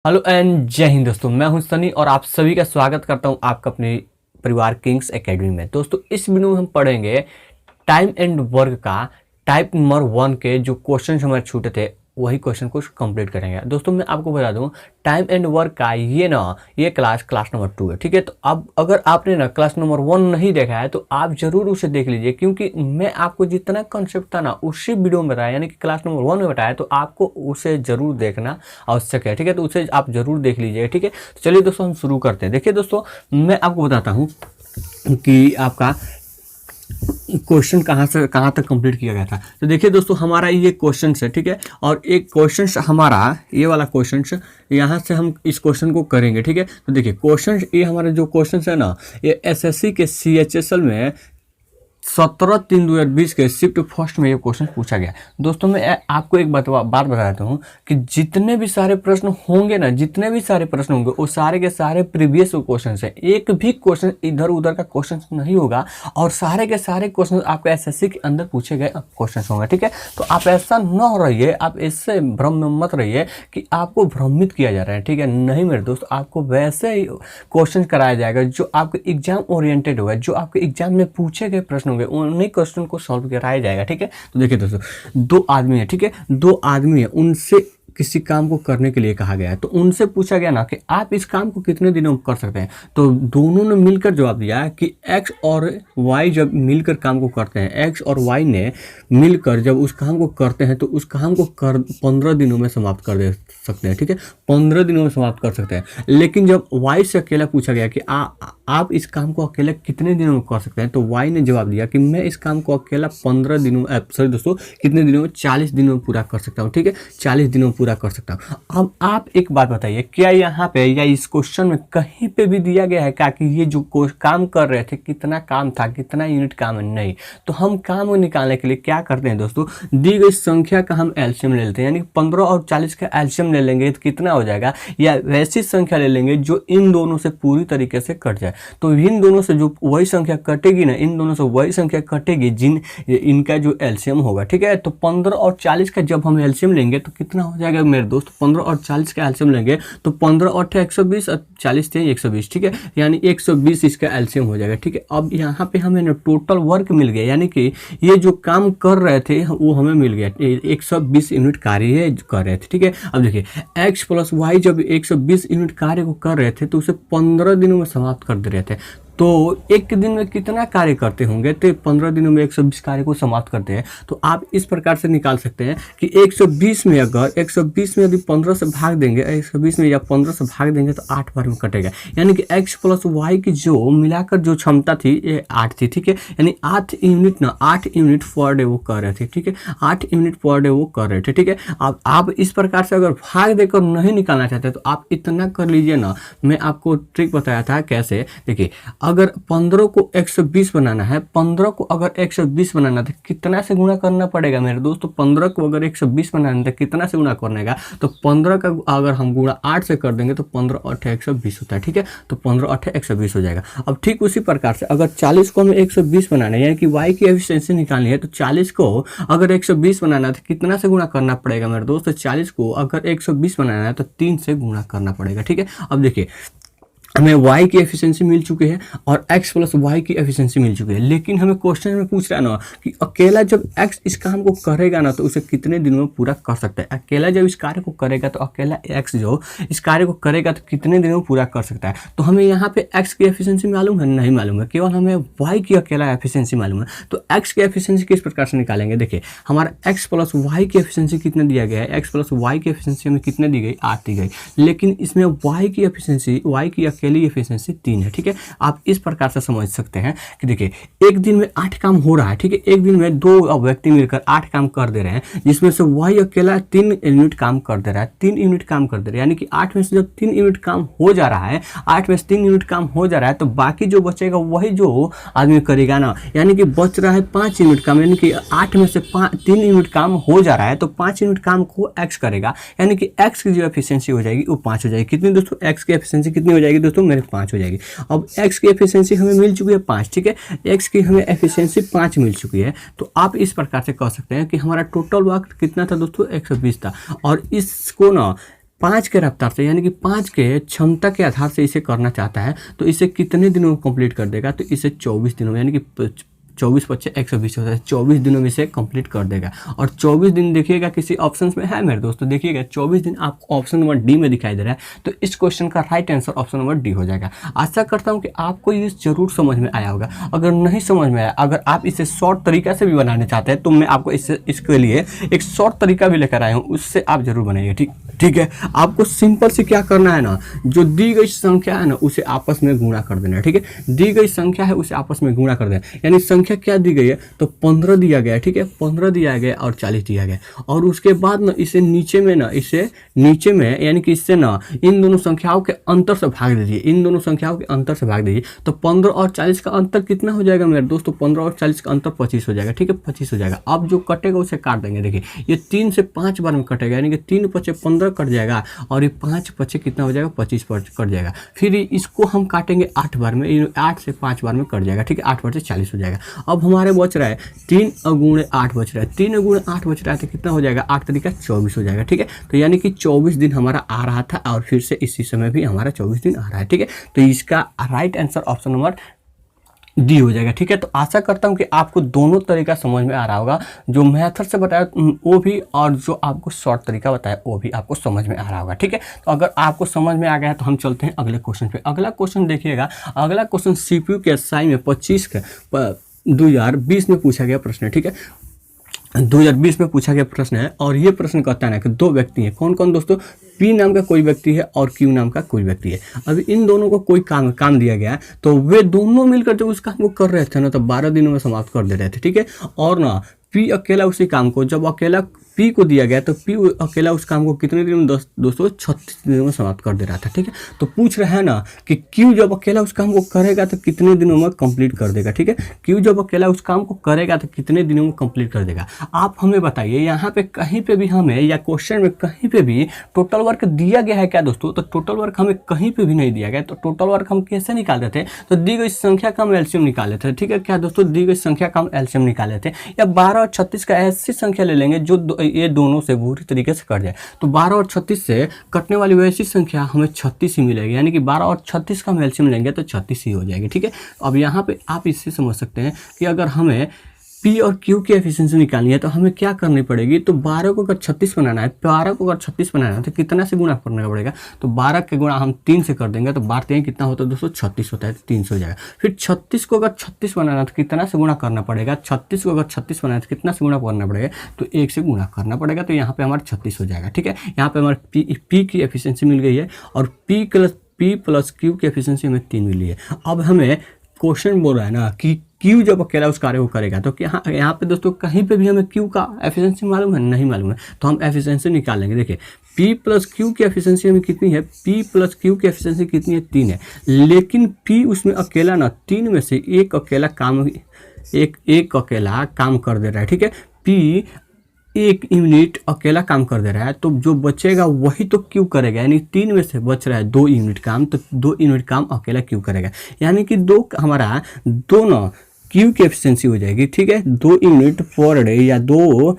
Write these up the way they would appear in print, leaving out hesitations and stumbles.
Hello and जय हिंद दोस्तों, मैं हूं सनी और आप सभी का स्वागत करता हूं आपका अपने परिवार किंग्स एकेडमी में। दोस्तों इस वीडियो में हम पढ़ेंगे टाइम एंड वर्क का टाइप नंबर 1 के जो क्वेश्चन हमारे छूटे थे वही क्वेश्चन को कंप्लीट करेंगे। दोस्तों मैं आपको बता दूं टाइम एंड वर्क का ये क्लास नंबर 2 है, ठीक है। तो अब अगर आपने ना क्लास नंबर 1 नहीं देखा है तो आप जरूर उसे देख लीजिए, क्योंकि मैं आपको जितना कंसेप्ट था ना उसी वीडियो में बताया, यानी कि क्लास नंबर 1 में बताया, तो आपको उसे जरूर देखना आवश्यक है, ठीक है। तो उसे आप जरूर देख लीजिए, ठीक है। तो चलिए दोस्तों हम शुरू करते हैं। देखिए दोस्तों, मैं आपको बताता हूँ कि आपका क्वेश्चन कहाँ तक कंप्लीट किया गया था। तो देखिए दोस्तों, हमारा ये क्वेश्चन है, ठीक है। और एक क्वेश्चन हमारा ये वाला क्वेश्चन यहाँ से हम इस क्वेश्चन को करेंगे, ठीक है। तो देखिए क्वेश्चन ये हमारा जो क्वेश्चन है ना, ये एसएससी के CHSL में 17/3/2020 के शिफ्ट फर्स्ट में ये क्वेश्चन पूछा गया। दोस्तों मैं आपको एक बात बताता हूँ कि जितने भी सारे प्रश्न होंगे ना, जितने भी सारे प्रश्न होंगे वो सारे के सारे प्रीवियस क्वेश्चन है। एक भी क्वेश्चन इधर उधर का क्वेश्चन नहीं होगा और सारे के सारे क्वेश्चन आपको एसएससी के अंदर पूछे गए क्वेश्चन होंगे, ठीक है। तो आप ऐसा न रहिए, आप इससे भ्रम में मत रहिए कि आपको भ्रमित किया जा रहा है, ठीक है। नहीं मेरे दोस्त, आपको वैसे ही क्वेश्चन कराया जाएगा जो आपके एग्जाम ओरिएंटेड होगा, जो आपके एग्जाम में पूछे गए प्रश्न होंगे उन्हीं क्वेश्चन को सॉल्व कराया जाएगा, ठीक है। तो देखिए दोस्तों, 2 आदमी है, ठीक है, 2 आदमी है, उनसे किसी काम को करने के लिए कहा गया है। तो उनसे पूछा गया ना कि आप इस काम को कितने दिनों में कर सकते हैं। तो दोनों ने मिलकर जवाब दिया कि एक्स और वाई जब मिलकर काम को करते हैं, एक्स और वाई ने मिलकर जब उस काम को करते हैं तो उस काम को 15 दिनों में समाप्त कर दे सकते हैं, ठीक है, 15 दिनों में समाप्त कर सकते हैं। लेकिन जब वाई से अकेला पूछा गया कि आप इस काम को अकेले कितने दिनों में कर सकते हैं, तो वाई ने जवाब दिया कि मैं इस काम को अकेला 15 दिनों दोस्तों कितने दिनों में, 40 दिनों में पूरा कर सकता हूँ, ठीक है, 40 दिनों में पूरा कर सकता हूँ। अब आप एक बात बताइए, क्या यहाँ पे या इस क्वेश्चन में कहीं पे भी दिया गया है क्या कि ये जो काम कर रहे थे कितना काम था, कितना यूनिट काम है? नहीं। तो हम काम को निकालने के लिए क्या करते हैं दोस्तों, दी गई संख्या का हम एलसीएम ले लेते हैं, यानी 15 और 40 का एलसीएम ले लेंगे तो कितना हो जाएगा, या वैसी संख्या ले लेंगे जो इन दोनों से पूरी तरीके से कट जाए। तो इन दोनों से जो वही संख्या कटेगी ना, इन दोनों से वही संख्या कटेगी जिन इनका जो एलसीएम होगा, ठीक है। तो 15 और 40 का जब हम एलसीएम लेंगे तो कितना हो जाएगा मेरे दोस्त, 15 और 40 का एलसीएम लेंगे तो 15 और 120 और 40 थे 120, ठीक है, यानी 120 इसका एलसीएम हो जाएगा, ठीक है। अब यहाँ पे हमें ना टोटल वर्क मिल गया, यानी कि ये जो काम कर रहे थे वो हमें मिल गया, 120 यूनिट कार्य कर रहे थे, ठीक है। अब देखिए एक्स प्लस वाई जब 120 यूनिट कार्य को कर रहे थे तो उसे 15 दिनों में समाप्त कर दे रहे थे। तो एक दिन में कितना कार्य करते होंगे, तो 15 दिनों में 120 कार्य को समाप्त करते हैं। तो आप इस प्रकार से निकाल सकते हैं कि 120 में अगर 120 में यदि 15 से भाग देंगे, 120 में या 15 से भाग देंगे तो 8 बार में कटेगा, यानी कि एक्स प्लस वाई की जो मिलाकर जो क्षमता थी ये 8 थी, ठीक है, यानी 8 यूनिट ना 8 यूनिट पर डे वो कर रहे थे, ठीक है, 8 यूनिट पर डे वो कर रहे थे, ठीक है। अब आप इस प्रकार से अगर भाग देकर नहीं निकालना चाहते तो आप इतना कर लीजिए ना, मैं आपको ट्रिक बताया था कैसे। देखिए अगर 15 को 120 बनाना है, 15 को अगर 120 बनाना है तो कितना से गुणा करना पड़ेगा मेरे दोस्तों, 15 को अगर 120 बनाना है तो कितना से गुणा करने का, तो 15 का अगर हम गुणा 8 से कर देंगे तो 15 और 120 होता है, ठीक है। तो 15 और 120 हो जाएगा। अब ठीक उसी प्रकार से अगर 40 को हमें 120 बनाना है, यानी कि वाई की एफिशिएंसी निकालनी है, तो 40 को अगर 120 बनाना है तो कितना से गुणा करना पड़ेगा मेरे दोस्त, 40 को अगर 120 बनाना है तो 3 से गुणा करना पड़ेगा, ठीक है। अब देखिए हमें y की एफिशिएंसी मिल चुकी है और x प्लस वाई की एफिशिएंसी मिल चुकी है, लेकिन हमें क्वेश्चन में पूछ रहा है ना कि अकेला जब x इस काम को करेगा ना तो उसे कितने दिनों में पूरा कर सकता है। अकेला जब इस कार्य को करेगा तो अकेला x जो इस कार्य को करेगा तो कितने दिनों में पूरा कर सकता है। तो हमें यहाँ पे x की एफिशिएंसी मालूम है? नहीं मालूम है, केवल हमें y की अकेला एफिशिएंसी मालूम है। तो x की एफिशिएंसी किस प्रकार से निकालेंगे, देखिए हमारा x प्लस वाई की एफिशिएंसी कितने दिया गया है, x प्लस वाई की एफिशिएंसी हमें कितने दी गई, 8 दी गई, लेकिन इसमें y की एफिशिएंसी, y की अकेली एफिशिएंसी 3 है, ठीक है। आप इस प्रकार से समझ सकते हैं कि देखिए एक दिन में 8 काम हो रहा है, ठीक है, एक दिन में 2 व्यक्ति मिलकर 8 काम कर दे रहे हैं, जिसमें से वाई अकेला 3 यूनिट काम कर दे रहा है, 3 यूनिट काम कर दे रहा है, यानी कि 8 में से जब 3 यूनिट काम हो जा रहा है, 8 में से 3 यूनिट काम हो जा रहा है, तो बाकी जो बचेगा वही जो आदमी करेगा ना, यानी कि बच रहा है 5 यूनिट काम, यानी कि 8 में से 3 यूनिट काम हो जा रहा है, तो 5 यूनिट काम को एक्स करेगा, यानी कि एक्स की जो एफिशिएंसी हो जाएगी वो 5 हो जाएगी। कितनी दोस्तों, एक्स की एफिशिएंसी कितनी हो जाएगी दोस्तों, मेरे 5 हो जाएगी। अब x की एफिशिएंसी हमें मिल चुकी है 5, ठीक है, x की हमें एफिशिएंसी 5 मिल चुकी है। तो आप इस प्रकार से कह सकते हैं कि हमारा टोटल वर्क कितना था दोस्तों, 120 था, और इसको ना 5 के रफ्तार से यानी कि 5 के क्षमता के आधार से इसे करना चाहता है तो इसे कितने दिनों में कंप्लीट कर देगा, तो इसे 24 दिनों में, यानी कि 24 पच्चीस 120 होता है, 24 दिनों में इसे कंप्लीट कर देगा। और 24 दिन देखिएगा किसी ऑप्शन में है मेरे दोस्तों, देखिएगा 24 दिन आपको ऑप्शन नंबर डी में दिखाई दे रहा है, तो इस क्वेश्चन का right answer option number D हो जाएगा। आशा करता हूँ कि आपको ये जरूर समझ में आया होगा। अगर नहीं समझ में आया, अगर आप इसे शॉर्ट तरीका से भी बनाने चाहते हैं तो मैं आपको इसके लिए एक शॉर्ट तरीका भी लेकर आया हूँ, उससे आप जरूर बनाइए। ठीक है, आपको सिंपल से क्या करना है ना, जो दी गई संख्या है ना उसे आपस में गुणा कर देना है। ठीक है, दी गई संख्या है उसे आपस में गुणा कर देना, यानी संख्या क्या दी गई है तो 15 दिया गया है। ठीक है, 15 दिया गया और 40 दिया गया, और उसके बाद ना इसे नीचे में यानी कि इससे ना इन दोनों संख्याओं के अंतर से भाग दीजिए, इन दोनों संख्याओं के अंतर से भाग दीजिए, तो 15 और 40 का अंतर कितना हो जाएगा मेरे दोस्तों, 15 और 40 का अंतर 25 हो जाएगा। ठीक है, 25 हो जाएगा। अब जो कटेगा उसे काट देंगे। देखिए ये 3 से 5 बार में कटेगा, यानी कि 3 पचे 15 कट जाएगा, और ये 5 पचे कितना हो जाएगा 25 कट जाएगा। फिर इसको हम काटेंगे 8 बार में, 8 से 5 बार में कट जाएगा। ठीक है, 8 बार से 40 हो जाएगा। अब हमारे बच रहा है 3 गुणे 8 बच रहा है, 3 गुणे 8 बच रहा है तो कितना हो जाएगा, 8 तरीका 24 हो जाएगा। ठीक है, तो यानी कि 24 दिन हमारा आ रहा था और फिर से इसी समय भी हमारा 24 दिन आ रहा है। ठीक है, तो इसका right answer option number D हो जाएगा। ठीक है, तो आशा करता हूं कि आपको दोनों तरीका समझ में आ रहा होगा, जो मेथड से बताया वो भी और जो आपको शॉर्ट तरीका बताया वो भी आपको समझ में आ रहा होगा। ठीक है, तो अगर आपको समझ में आ गया तो हम चलते हैं अगले क्वेश्चन पे। अगला क्वेश्चन देखिएगा, अगला क्वेश्चन सीपीयू के एसआई में 25 का 2020 में पूछा गया प्रश्न है। ठीक है, 2020 में पूछा गया प्रश्न है, और ये प्रश्न कहता है ना कि दो व्यक्ति हैं, कौन कौन दोस्तों, पी नाम का कोई व्यक्ति है और क्यू नाम का कोई व्यक्ति है। अभी इन दोनों को कोई काम दिया गया है, तो वे दोनों मिलकर जब उस काम को कर रहे थे ना तो 12 दिनों में समाप्त कर दे रहे थे। ठीक है, और ना पी अकेला उसी काम को, जब अकेला पी को दिया गया तो पी अकेला उस काम को कितने दिन में दोस्तों 36 दिनों में समाप्त कर दे रहा था। ठीक है, तो पूछ रहे हैं ना कि क्यू जब अकेला उस काम को करेगा तो कितने दिनों में कंप्लीट कर देगा। ठीक है, क्यू जब अकेला उस काम को करेगा तो कितने दिनों में कंप्लीट कर देगा। आप हमें बताइए, यहाँ पे कहीं पे भी हमें या क्वेश्चन में कहीं पे भी टोटल वर्क दिया गया है क्या दोस्तों, तो टोटल वर्क हमें कहीं पे भी नहीं दिया गया। तो टोटल वर्क हम कैसे निकालते थे, तो दी गई संख्या का हम एलसीएम निकाल लेते थे। ठीक है, क्या दोस्तों, दी गई संख्या का हम एलसीएम निकाल लेते हैं, या 12 और 36 का ऐसी संख्या ले लेंगे जो ये दोनों से पूरी तरीके से कट जाए। तो 12 और 36 से कटने वाली वैसी संख्या हमें 36 ही मिलेगी, यानी कि 12 और 36 का हम एलसीएम लेंगे तो 36 ही हो जाएगी। ठीक है, अब यहाँ पे आप इससे समझ सकते हैं कि अगर हमें पी और क्यू की एफिशिएंसी निकालनी है तो हमें क्या करनी पड़ेगी, तो 12 को अगर 36 बनाना है, 12 को अगर 36 बनाना है तो कितना से गुणा करना पड़ेगा, तो 12 के गुणा हम 3 से कर देंगे तो 12 3 कितना होता है दोस्तों 36 होता है, तो 300 हो जाएगा। फिर 36 को अगर 36 बनाना है तो कितना से गुणा करना पड़ेगा, 36 को अगर 36 बनाना है तो कितना से गुणा करना पड़ेगा, तो 1 से गुणा करना पड़ेगा, तो यहाँ पे हमारा 36 हो जाएगा। ठीक है, यहाँ पे हमारे पी की एफिशिएंसी मिल गई है और पी प्लस क्यू की एफिशिएंसी हमें 3 मिली है। अब हमें क्वेश्चन बोल रहा है ना कि क्यू जब अकेला उस कार्य को करेगा तो क्या यहाँ पे दोस्तों कहीं पे भी हमें क्यू का एफिशिएंसी मालूम है, नहीं मालूम है, तो हम एफिशिएंसी निकाल लेंगे। देखिए पी प्लस क्यू की एफिशिएंसी हमें कितनी है, पी प्लस क्यू की एफिशिएंसी कितनी है, 3 है, लेकिन पी उसमें अकेला ना 3 में से एक अकेला काम कर दे रहा है। ठीक है, पी 1 यूनिट अकेला काम कर दे रहा है, तो जो बचेगा वही तो क्यू करेगा, यानी 3 में से बच रहा है 2 यूनिट काम, तो 2 यूनिट काम अकेला क्यू करेगा, यानी कि हमारा दो ना क्यू की एफिशिएंसी हो जाएगी। ठीक है, 2 यूनिट पर डे या 2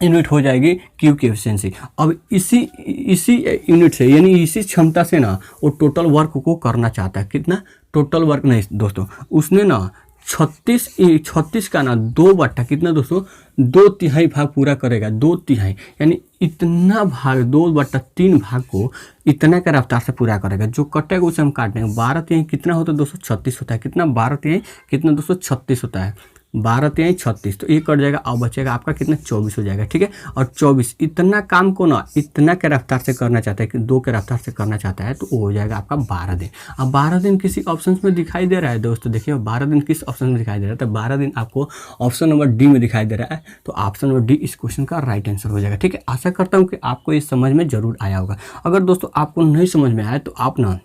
यूनिट हो जाएगी क्यू की एफिशिएंसी। अब इसी यूनिट से यानी इसी क्षमता से ना वो टोटल वर्क को करना चाहता है, कितना टोटल वर्क नहीं दोस्तों, उसने ना 36 का ना 2 बट्टा कितना दोस्तों 2/3 भाग पूरा करेगा, 2/3 यानी इतना भाग 2/3 भाग को इतना का रफ्तार से पूरा करेगा, जो कटेगा उसे हम काट देंगे। 12/3 कितना होता है दोस्तों 36 होता है, कितना 12/3 कितना दोस्तों 36 होता है, 12/3 36, तो ये कट जाएगा और बचेगा आपका कितना 24 हो जाएगा। ठीक है, और 24 इतना काम को ना इतना के रफ्तार से करना चाहता है कि 2 के रफ्तार से करना चाहता है, तो वो हो जाएगा आपका 12 दिन। अब 12 दिन किसी ऑप्शन में दिखाई दे रहा है दोस्तों, देखिए 12 दिन किस ऑप्शन में दिखाई दे रहा है, तो 12 दिन आपको ऑप्शन नंबर डी में दिखाई दे रहा है, तो ऑप्शन नंबर डी इस क्वेश्चन का राइट आंसर हो जाएगा। ठीक है, आशा करता हूँ कि आपको ये समझ में जरूर आया होगा। अगर दोस्तों आपको नहीं समझ में आया तो आप ना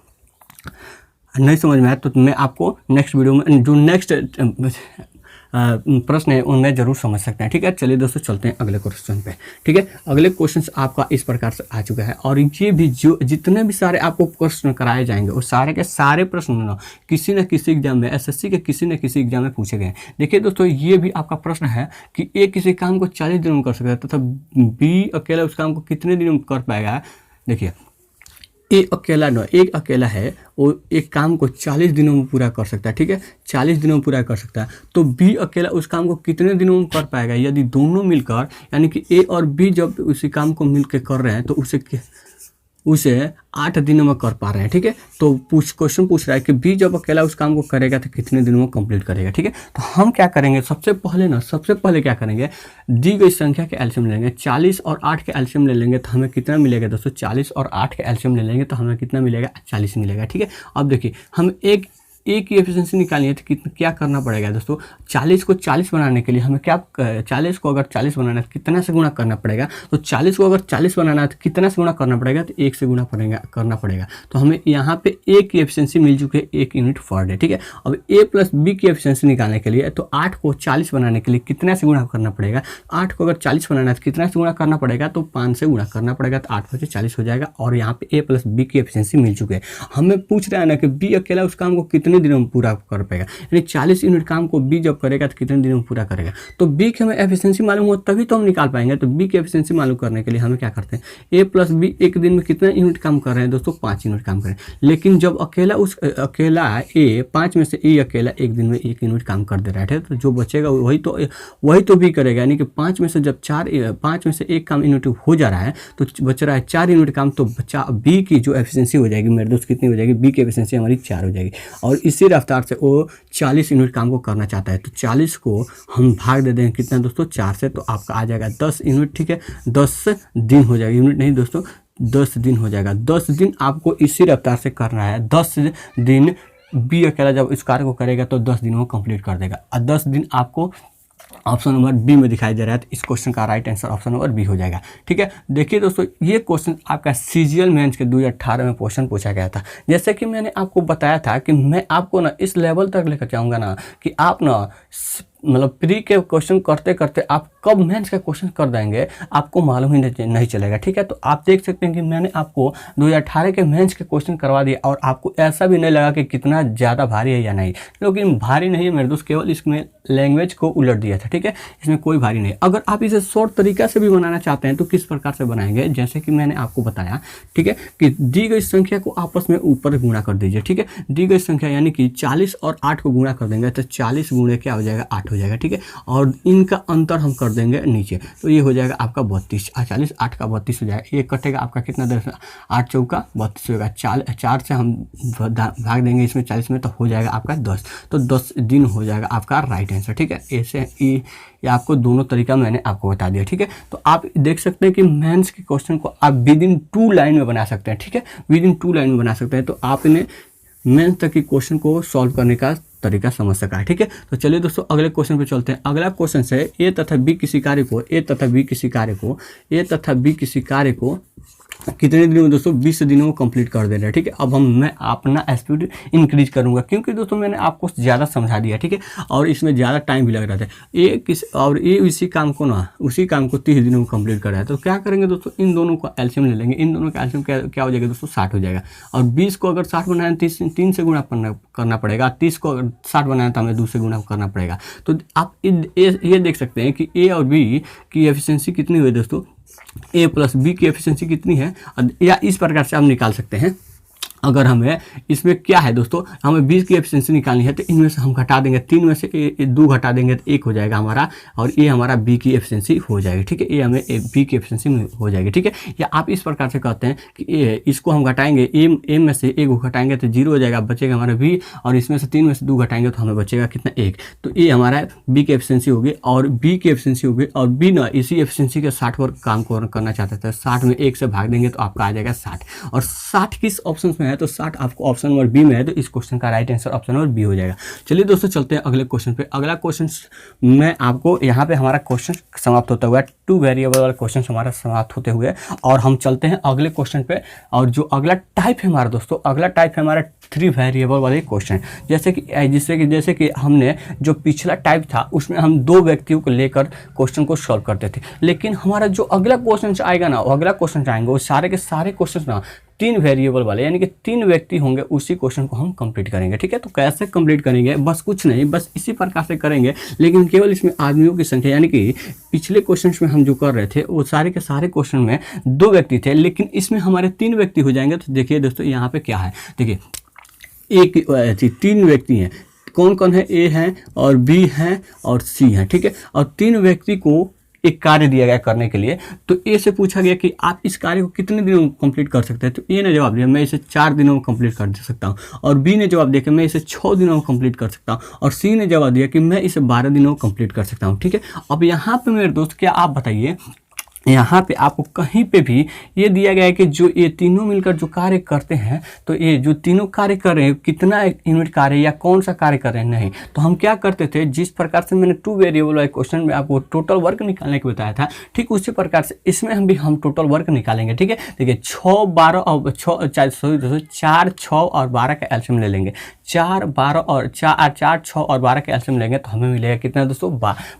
नहीं समझ में आया तो मैं आपको नेक्स्ट वीडियो में जो नेक्स्ट प्रश्न है उनमें जरूर समझ सकते हैं। ठीक है, चलिए दोस्तों चलते हैं अगले क्वेश्चन पे। ठीक है, अगले क्वेश्चन आपका इस प्रकार से आ चुका है, और ये भी जो जितने भी सारे आपको प्रश्न कराए जाएंगे वो सारे के सारे प्रश्न ना किसी न किसी एग्जाम में एसएससी के किसी न किसी एग्जाम में पूछे गए हैं। देखिए दोस्तों, ये भी आपका प्रश्न है कि ए किसी काम को 40 दिनों में कर सकता है तथा बी अकेला उस काम को कितने दिनों में कर पाएगा, देखिए एक अकेला है, वो एक काम को 40 दिनों में पूरा कर सकता है, ठीक है, 40 दिनों में पूरा कर सकता है। तो बी अकेला उस काम को कितने दिनों में कर पाएगा? यदि दोनों मिलकर, यानी कि ए और बी जब उसी काम को मिलकर कर रहे हैं तो उसे 8 दिनों में कर पा रहे हैं, ठीक है। तो क्वेश्चन पूछ रहा है कि बी जब अकेला उस काम को करेगा तो कितने दिनों में कंप्लीट करेगा, ठीक है। तो हम क्या करेंगे, सबसे पहले क्या करेंगे, दी गई संख्या के एलसीएम ले लेंगे। 40 और 8 के एलसीएम ले लेंगे तो हमें कितना मिलेगा दोस्तों? 40 और 8 के एलसीएम ले लेंगे तो हमें कितना मिलेगा? 40 मिलेगा, ठीक है। अब देखिए हम एक की एफिशिएंसी निकालनी है तो क्या करना पड़ेगा दोस्तों? 40 को 40 बनाने के लिए हमें 40 को अगर 40 बनाना है तो कितना से गुणा करना पड़ेगा? तो 40 को अगर 40 बनाना है तो कितना से गुणा करना पड़ेगा? तो 1 से गुणा करना पड़ेगा। तो हमें यहाँ पे ए की एफिशिएंसी मिल चुकी है 1 यूनिट पर डे, ठीक है। अब ए प्लस बी की एफिशिएंसी निकालने के लिए तो 8 को 40 बनाने के लिए कितना से गुणा करना पड़ेगा? 8 को अगर 40 बनाना है तो कितना से गुणा करना पड़ेगा? तो 5 से गुणा करना पड़ेगा, तो 8 5 40 हो जाएगा। और यहाँ पे ए प्लस बी की एफिशिएंसी मिल चुकी है। हमें पूछ रहा है ना कि बी अकेला उस काम को कितने दिनों में पूरा कर पाएगा, यानी 40 यूनिट काम को बी जब करेगा तो कितने दिनों में पूरा करेगा। तो बी की हमें एफिशिएंसी मालूम हो तभी तो हम निकाल पाएंगे। तो बी की एफिशिएंसी मालूम करने के लिए हमें क्या करते हैं, ए प्लस बी एक दिन में कितना यूनिट काम कर रहे हैं दोस्तों? 5 यूनिट काम कर रहे हैं। लेकिन जब अकेला ए 5 में से ए अकेला एक दिन में 1 यूनिट काम कर दे रहा है, तो जो बचेगा वही तो बी करेगा। यानी कि 5 में से जब 5 में से एक काम यूनिट हो जा रहा है तो बच रहा है 4 यूनिट काम। तो बी की जो एफिशिएंसी हो जाएगी मेरे दोस्त कितनी हो जाएगी? बी की एफिशिएंसी हमारी 4 हो जाएगी। और इसी रफ्तार से वो 40 यूनिट काम को करना चाहता है। तो 40 को हम भाग दे देंगे कितना दोस्तों? 4 से, तो आपका आ जाएगा 10 यूनिट, ठीक है। 10 दिन हो जाएगा, यूनिट नहीं दोस्तों, 10 दिन हो जाएगा। 10 दिन आपको इसी रफ्तार से करना है। 10 दिन बी अकेला जब इस कार्य को करेगा तो 10 दिनों में कंप्लीट कर देगा। और 10 दिन आपको ऑप्शन नंबर बी में दिखाई दे रहा है, तो इस क्वेश्चन का right answer option number B हो जाएगा, ठीक है। देखिए दोस्तों ये क्वेश्चन आपका सीजीएल मेंस के 2018 में क्वेश्चन पूछा गया था। जैसे कि मैंने आपको बताया था कि मैं आपको ना इस लेवल तक लेकर जाऊंगा ना कि आप ना मतलब प्री के क्वेश्चन करते करते आप कब मेंस का क्वेश्चन कर देंगे आपको मालूम ही नहीं चलेगा, ठीक है। तो आप देख सकते हैं कि मैंने आपको 2018 के मेंस के क्वेश्चन करवा दिए और आपको ऐसा भी नहीं लगा कि कितना ज़्यादा भारी है या नहीं, लेकिन भारी नहीं है मेरे दोस्त, केवल इसमें लैंग्वेज को उलट दिया था, ठीक है। इसमें कोई भारी नहीं। अगर आप इसे शॉर्ट तरीका से भी बनाना चाहते हैं तो किस प्रकार से बनाएंगे, जैसे कि मैंने आपको बताया, ठीक है, कि दी गई संख्या को आपस में ऊपर गुणा कर दीजिए, ठीक है। दी गई संख्या यानी कि 40 और 8 को गुणा कर देंगे तो 40 गुणे क्या हो जाएगा? 8 हो जाएगा, ठीक है। और इनका अंतर हम कर देंगे नीचे, तो ये हो जाएगा आपका 32। 40 8 का 32 हो जाएगा। ये कटेगा आपका कितना? 10 8 चौका 32 होगा। 4 से हम भाग देंगे इसमें 40 में, तो हो जाएगा आपका 10। तो 10 दिन हो जाएगा आपका राइट आंसर, ठीक है। ऐसे ये आपको दोनों तरीका मैंने आपको बता दिया, ठीक है। तो आप देख सकते हैं कि मेंस के क्वेश्चन को आप विद इन 2 लाइन में बना सकते हैं, ठीक है, विद इन 2 लाइन में बना सकते हैं। तो आपने मेंस तक के क्वेश्चन को सॉल्व करने का तरीका समझ सका है, ठीक है। तो चलिए दोस्तों अगले क्वेश्चन पे चलते हैं। अगला क्वेश्चन है ए तथा बी किसी कार्य को कितने दिनों में दोस्तों? 20 दिनों में कंप्लीट कर दे रहे हैं, ठीक है। अब मैं अपना स्पीड इंक्रीज करूंगा क्योंकि दोस्तों मैंने आपको ज़्यादा समझा दिया, ठीक है, और इसमें ज़्यादा टाइम भी लग रहा था। ये उसी काम को 30 दिनों में कंप्लीट कर रहा है। तो क्या करेंगे दोस्तों? इन दोनों का एलसीएम ले लेंगे। इन दोनों का एलसीएम क्या हो जाएगा दोस्तों? 60 हो जाएगा। और 20 को अगर 60 बनाना है 3 से गुणा करना पड़ेगा। 30 को अगर 60 बनाना है तो हमें 2 से गुणा करना पड़ेगा। तो आप ये देख सकते हैं कि ए और बी की एफिशिएंसी कितनी हुई दोस्तों? ए प्लस बी की एफिशिएंसी कितनी है, या इस प्रकार से हम निकाल सकते हैं। अगर हमें इसमें क्या है दोस्तों, हमें 20 की एफिशिएंसी निकालनी है तो इनमें से हम घटा देंगे, 3 में से 2 घटा देंगे तो 1 हो जाएगा हमारा, और ये हमारा बी की एफिशिएंसी हो जाएगी, ठीक है। ये हमें बी की एफिशिएंसी हो जाएगी, ठीक है। या आप इस प्रकार से कहते हैं कि इसको हम घटाएंगे, ए में से 1 को घटाएंगे तो 0 हो जाएगा, बचेगा हमारा बी, और इसमें से 3 में से 2 घटाएंगे तो हमें बचेगा कितना? 1। तो ये हमारा बी की एफिशिएंसी होगी और बी की एफिशिएंसी होगी, और बी ना इसी एफिशिएंसी के 60 पर काम करना चाहते थे। 60 में 1 से भाग देंगे तो आपका आ जाएगा 60। और 60 किस ऑप्शन में है? तो 60 आपको ऑप्शन नंबर बी में है, तो इस क्वेश्चन का right answer option number B हो जाएगा। चलिए दोस्तों चलते हैं अगले क्वेश्चन पे। अगला क्वेश्चन मैं आपको यहाँ पे हमारा क्वेश्चन समाप्त होता हुआ 2 वेरिएबल वाला क्वेश्चन हमारा समाप्त होते हुए, और हम चलते हैं अगले क्वेश्चन पे। और जो अगला टाइप है हमारा दोस्तों, अगला टाइप है हमारा 3 वेरिएबल वाले क्वेश्चन। जैसे कि हमने जो पिछला टाइप था उसमें हम 2 व्यक्तियों को लेकर क्वेश्चन को सॉल्व करते थे, लेकिन हमारा जो अगला क्वेश्चन आएगा ना, अगला क्वेश्चन आएंगे वो सारे के सारे क्वेश्चन ना 3 वेरिएबल वाले, यानी कि 3 व्यक्ति होंगे, उसी क्वेश्चन को हम कंप्लीट करेंगे, ठीक है। तो कैसे कंप्लीट करेंगे? बस कुछ नहीं, बस इसी प्रकार से करेंगे, लेकिन केवल इसमें आदमियों की संख्या, यानी कि पिछले क्वेश्चन में हम जो कर रहे थे वो सारे के सारे क्वेश्चन में 2 व्यक्ति थे, लेकिन इसमें हमारे 3 व्यक्ति हो जाएंगे। तो देखिए दोस्तों यहाँ पे क्या है, देखिए एक 3 व्यक्ति हैं, कौन कौन है, ए हैं और बी हैं और सी हैं, ठीक है। और 3 व्यक्ति को एक कार्य दिया गया करने के लिए, तो ए से पूछा गया कि आप इस कार्य को कितने दिनों में कंप्लीट कर सकते हैं। तो ए ने जवाब दिया मैं इसे 4 दिनों में कंप्लीट कर सकता हूँ, और बी ने जवाब दिया कि मैं इसे 6 दिनों में कंप्लीट कर सकता हूँ, और सी ने जवाब दिया कि मैं इसे 12 दिनों में कंप्लीट कर सकता हूँ, ठीक है। अब यहाँ पे मेरे दोस्त क्या आप बताइए, यहाँ पे आपको कहीं पे भी ये दिया गया है कि जो ये तीनों मिलकर जो कार्य करते हैं, तो ये जो तीनों कार्य कर रहे हैं कितना यूनिट कार्य या कौन सा कार्य कर रहे हैं, नहीं। तो हम क्या करते थे, जिस प्रकार से मैंने 2 वेरिएबल वाले क्वेश्चन में आपको टोटल वर्क निकालने को बताया था, ठीक उसी प्रकार से इसमें हम टोटल वर्क निकालेंगे, ठीक है। देखिए 6, 12 और 4, 6 और 12 का एलसीएम ले लेंगे, 4, 12 और 4, 6 और 12 का एलसीएम लेंगे तो हमें मिलेगा कितना दोस्तों,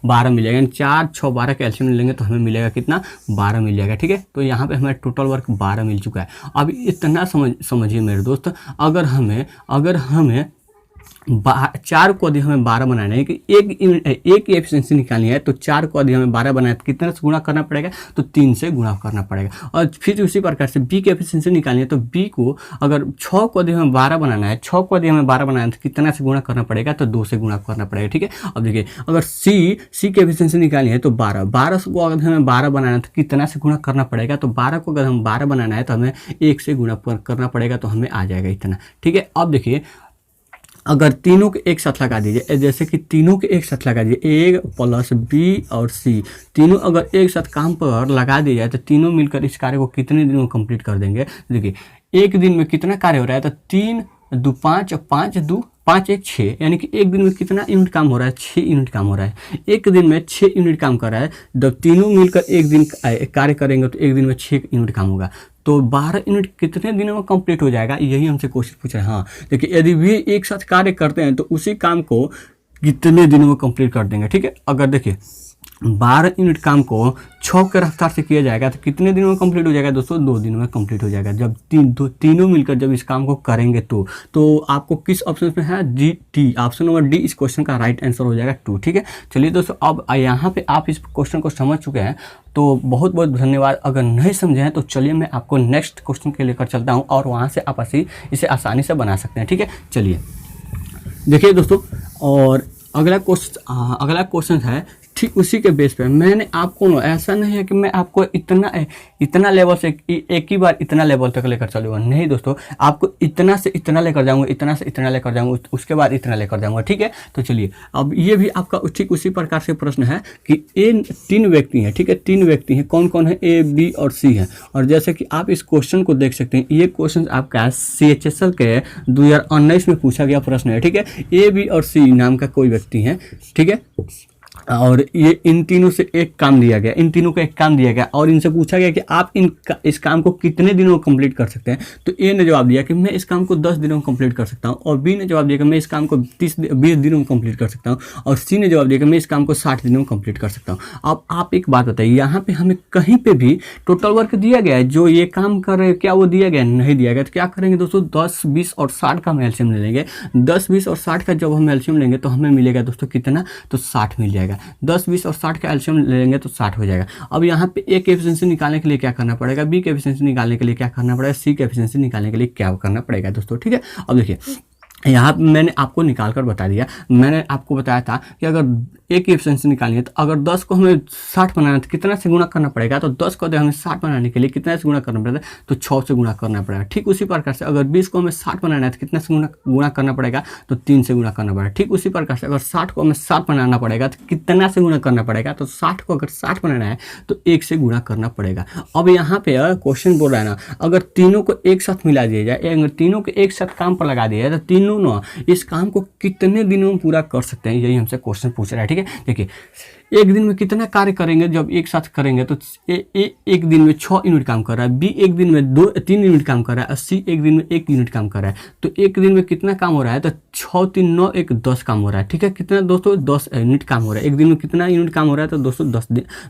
12 मिलेगा। 4, 6, 12 का एलसीएम लेंगे तो हमें मिलेगा कितना, 12 मिल जाएगा, ठीक है। तो यहाँ पे हमें टोटल वर्क 12 मिल चुका है। अब इतना समझिए मेरे दोस्त, अगर हमें 4 को यदि हमें 12 बनाना है कि एक एफिशिएंसी निकालनी है, तो 4 को यदि हमें 12 बनाना है तो कितने से गुणा करना पड़ेगा, तो 3 से गुणा करना पड़ेगा। और फिर उसी प्रकार से बी की एफिशिएंसी निकालनी है, तो बी को अगर 6 को यदि हमें 12 बनाना है, 6 को यदि हमें 12 बनाना है तो कितना से गुणा करना पड़ेगा, तो 2 से गुणा करना पड़ेगा, ठीक है। अब देखिए अगर सी की एफिशिएंसी निकालनी है तो 12 को अगर हमें 12 बनाना है तो कितना से गुणा करना पड़ेगा, तो 12 को अगर हम 12 बनाना है तो हमें 1 से गुणा करना पड़ेगा, तो हमें आ जाएगा इतना, ठीक है। अब देखिए अगर तीनों के एक साथ लगा दीजिए, जैसे कि तीनों के एक साथ लगा दीजिए, ए प्लस बी और सी, तीनों अगर एक साथ काम पर लगा दिया जाए तो तीनों मिलकर इस कार्य को कितने दिनों में कंप्लीट कर देंगे। देखिए एक दिन में कितना कार्य हो रहा है, तो 3, 2, 5, 5, 2, 5, 1, 6, यानी कि एक दिन में कितना यूनिट काम हो रहा है, 6 यूनिट काम हो रहा है। एक दिन में 6 यूनिट काम कर रहा है, जब तीनों मिलकर एक दिन कार्य करेंगे तो एक दिन में 6 यूनिट काम होगा। तो 12 यूनिट कितने दिनों में कंप्लीट हो जाएगा, यही हमसे क्वेश्चन पूछ रहे हैं। हाँ देखिए यदि वे एक साथ कार्य करते हैं तो उसी काम को कितने दिनों में कंप्लीट कर देंगे, ठीक है। अगर देखिए 12 यूनिट काम को 6 के रफ्तार से किया जाएगा तो कितने दिनों में कंप्लीट हो जाएगा दोस्तों, 2 दिनों में कंप्लीट हो जाएगा। जब तीनों मिलकर जब इस काम को करेंगे तो आपको किस ऑप्शन में है, डी, ऑप्शन नंबर डी इस क्वेश्चन का राइट आंसर हो जाएगा 2, ठीक है। चलिए दोस्तों अब यहाँ पे आप इस क्वेश्चन को समझ चुके हैं, तो बहुत बहुत धन्यवाद। अगर नहीं समझे हैं तो चलिए मैं आपको नेक्स्ट क्वेश्चन के लेकर चलता हूँ और वहाँ से आप इसे आसानी से बना सकते हैं, ठीक है। चलिए देखिए दोस्तों, और अगला क्वेश्चन है ठीक उसी के बेस पे। मैंने आपको ऐसा नहीं है कि मैं आपको इतना लेवल से एक ही बार इतना लेवल तक लेकर चलूँगा, नहीं दोस्तों, आपको इतना से इतना लेकर जाऊँगा, इतना से इतना लेकर जाऊँगा, उसके बाद इतना लेकर जाऊँगा, ठीक है। तो चलिए अब ये भी आपका ठीक उसी प्रकार से प्रश्न है कि 3 व्यक्ति हैं, ठीक है, 3 व्यक्ति हैं, कौन कौन है, ए, बी और सी है। और जैसे कि आप इस क्वेश्चन को देख सकते हैं, ये क्वेश्चन आपका CHSL के 2019 में पूछा गया प्रश्न है, ठीक है। ए, बी और सी नाम का कोई व्यक्ति है, ठीक है, और ये इन तीनों से एक काम दिया गया, इन तीनों को एक काम दिया गया और इनसे पूछा गया कि आप इस काम को कितने दिनों में कंप्लीट कर सकते हैं। तो ए ने जवाब दिया कि मैं इस काम को 10 दिनों में कंप्लीट कर सकता हूं, और बी ने जवाब दिया कि मैं इस काम को 20 दिनों में कंप्लीट कर सकता हूं, और सी ने जवाब दिया कि मैं इस काम को 60 दिनों में कंप्लीट कर सकता हूं। अब आप एक बात बताइए, यहाँ पे हमें कहीं पे भी टोटल वर्क दिया गया है, जो ये काम कर रहे हैं क्या वो दिया गया, नहीं दिया गया। तो क्या करेंगे दोस्तों, 10, 20 और 60 का हम एलसीएम ले लेंगे। 10, 20 और 60 का जब हम एलसीएम लेंगे तो हमें मिलेगा दोस्तों कितना, तो 60 मिल जाएगा। 10, 20 और 60 का एलसीएम लेंगे तो 60 हो जाएगा। अब यहाँ पे ए की एफिशिएंसी निकालने के लिए क्या करना पड़ेगा, बी की एफिशिएंसी निकालने के लिए क्या करना पड़ेगा, सी की एफिशिएंसी निकालने के लिए क्या करना पड़ेगा दोस्तों, ठीक है। अब देखिए यहाँ पे मैंने आपको निकाल कर बता दिया, मैंने आपको बताया था कि अगर ए की एफिशिएंसी निकालनी है तो अगर 10 को हमें 60 बनाना है तो कितना से गुणा करना पड़ेगा, तो 10 को हमें 60 बनाने के लिए कितना से गुणा करना पड़ेगा, तो 6 से गुणा करना पड़ेगा। ठीक उसी प्रकार से अगर 20 को हमें 60 बनाना है तो कितना से गुणा करना पड़ेगा, तो 3 से गुणा करना पड़ेगा। ठीक उसी प्रकार से अगर 60 को हमें 60 बनाना पड़ेगा तो कितना से गुणा करना पड़ेगा, तो 60 को अगर 60 बनाना है तो 1 से गुणा करना पड़ेगा। अब यहाँ पे क्वेश्चन बोल रहा है ना, अगर तीनों को एक साथ मिला दिया जाए, अगर तीनों को एक साथ काम पर लगा दिया जाए तो तीनों ना इस काम को कितने दिनों में पूरा कर सकते हैं, यही हमसे क्वेश्चन पूछ रहा है। ठीक है, देखिए एक दिन में कितना कार्य करेंगे, जब एक साथ करेंगे तो एक दिन में 6 यूनिट काम कर रहा है, बी एक दिन में 3 यूनिट काम कर रहा है, और सी एक दिन में 1 यूनिट काम कर रहा है। तो एक दिन में कितना काम हो रहा है, तो 6, 3, 9, 1, 10 काम हो रहा है। ठीक है, कितना दोस्तों, 10 यूनिट काम हो रहा है। एक दिन में कितना यूनिट काम हो रहा है, तो दोस्तों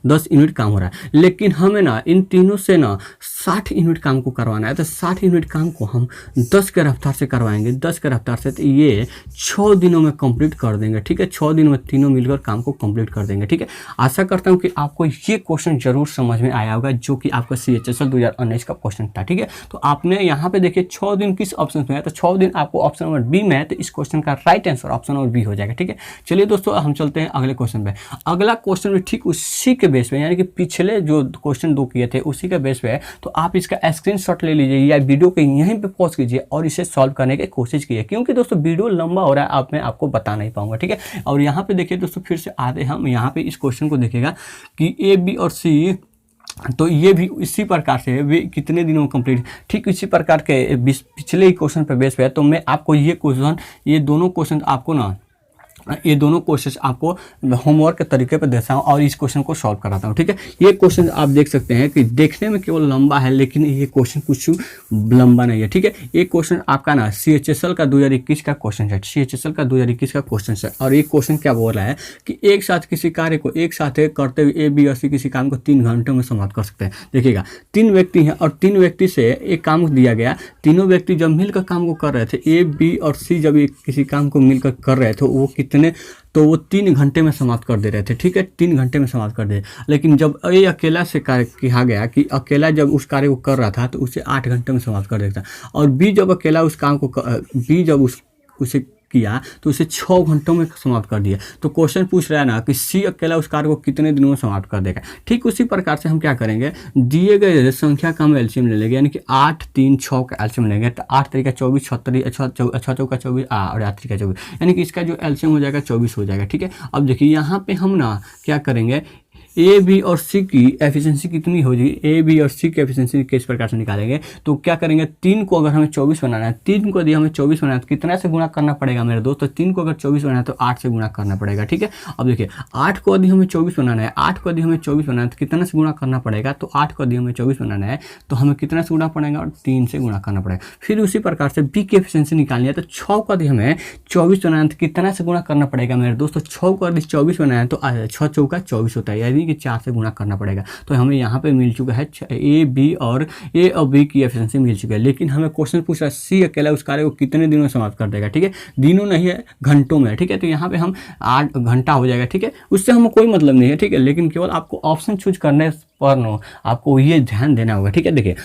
10 यूनिट काम हो रहा है। लेकिन हमें ना इन तीनों से ना 60 यूनिट काम को करवाना है, तो 60 यूनिट काम को हम 10 के रफ्तार से करवाएंगे, 10 के रफ्तार से, तो ये 6 दिनों में कंप्लीट कर देंगे। ठीक है, 6 दिन में तीनों मिलकर काम को कंप्लीट कर देंगे। ठीक ठीक है। आशा करता हूँ कि आपको ये क्वेश्चन जरूर समझ में आया होगा, जो कि आपका CHSL 2019 का क्वेश्चन था, ठीक है। तो आपने यहाँ पे देखिए 6 दिन किस ऑप्शन में है, तो 6 दिन आपको ऑप्शन नंबर बी में है, तो इस क्वेश्चन का right answer option number B हो जाएगा, ठीक है। चलिए दोस्तों हम चलते हैं अगले क्वेश्चन पे। अगला क्वेश्चन भी ठीक उसी के बेस पे, यानी कि पिछले जो क्वेश्चन 2 किए थे उसी के बेस पे है। तो आप इसका स्क्रीनशॉट ले लीजिए या वीडियो को यहीं पे पॉज कीजिए और इसे सॉल्व करने की कोशिश कीजिए, क्योंकि दोस्तों वीडियो लंबा हो रहा है, मैं आपको बता नहीं पाऊंगा, ठीक है। और यहाँ पे देखिए दोस्तों फिर से आते हम यहाँ पे इस क्वेश्चन को देखिएगा कि ए बी और सी, तो ये भी इसी प्रकार से वे कितने दिनों में कंप्लीट, ठीक इसी प्रकार के पिछले ही क्वेश्चन पर बेस पे है। तो मैं आपको ये दोनों क्वेश्चन आपको ना, ये दोनों क्वेश्चन आपको होमवर्क के तरीके पर देता हूँ और इस क्वेश्चन को सॉल्व कराता हूँ, ठीक है। ये क्वेश्चन आप देख सकते हैं कि देखने में केवल लंबा है, लेकिन ये क्वेश्चन कुछ लंबा नहीं है, ठीक है। ये क्वेश्चन आपका ना CHSL का 2021 का क्वेश्चन है, CHSL का 2021 का क्वेश्चन है। और ये क्वेश्चन क्या बोल रहा है कि एक साथ किसी कार्य को एक साथ करते हुए ए बी और सी किसी काम को 3 घंटों में समाप्त कर सकते हैं। देखिएगा 3 व्यक्ति हैं और 3 व्यक्ति से एक काम दिया गया, तीनों व्यक्ति जब मिलकर काम को कर रहे थे, ए बी और सी जब किसी काम को मिलकर कर रहे थे, वो 3 घंटे में समाप्त कर दे रहे थे, ठीक है। 3 घंटे में समाप्त कर दे। लेकिन जब ए अकेला से कार्य कहा गया कि अकेला जब उस कार्य को कर रहा था तो उसे 8 घंटे में समाप्त कर देता, और बी जब अकेला उस काम को बी जब उसे किया तो उसे 6 घंटों में समाप्त कर दिया। तो क्वेश्चन पूछ रहा है ना कि सी अकेला उस कार्य को कितने दिनों में समाप्त कर देगा। ठीक उसी प्रकार से हम क्या करेंगे, दिए गए संख्या का हम एलसीएम ले लेंगे, यानी कि 8 3 6 का एलसीएम लेंगे। तो 8 3 24, 6 चौका 24 और 8 3 24, यानी कि इसका जो एलसीएम हो जाएगा 24 हो जाएगा, ठीक है। अब देखिए यहाँ पे हम ना क्या करेंगे, ए बी और सी की एफिशिएंसी कितनी हो जाएगी, ए बी और सी की एफिशिएंसी किस प्रकार से निकालेंगे। तो क्या करेंगे, 3 को अगर हमें 24 बनाना है, 3 को यदि हमें 24 बनाना है तो कितना से गुणा करना पड़ेगा मेरे दोस्त, तो 3 को अगर 24 बनाना है तो 8 से गुणा करना पड़ेगा, ठीक है। अब देखिए 8 को यदि हमें 24 बनाना है, 8 को यदि हमें 24 बनाना है तो कितना से गुणा करना पड़ेगा, तो 8 को यदि हमें 24 बनाना है तो हमें कितना से गुणा पड़ेगा, और 3 से गुणा करना पड़ेगा। फिर उसी प्रकार से बी की एफिशिएंसी निकालनी है, तो 6 को यदि हमें 24 बनाना है तो कितना से गुणा करना पड़ेगा मेरे दोस्त, तो 6 को यदि 24 बनाना है तो 6 चौका 24 होता है, यानी कि 4 से गुणा करना पड़ेगा। तो हमें यहाँ पे मिल चुका है ए और बी की एफिशिएंसी मिल चुकी है। लेकिन हमें क्वेश्चन पूछ रहा है सी अकेला उस कार्य को कितने दिनों में समाप्त कर देगा, ठीक है। दिनों नहीं है, घंटों में, ठीक है। तो यहाँ पे हम 8 घंटा हो जाएगा, ठीक है। उससे हमें कोई मतलब नहीं है, ठीक है। लेकिन केवल आपको ऑप्शन चूज करने पर आपको ये ध्यान देना होगा, ठीक है। देखिए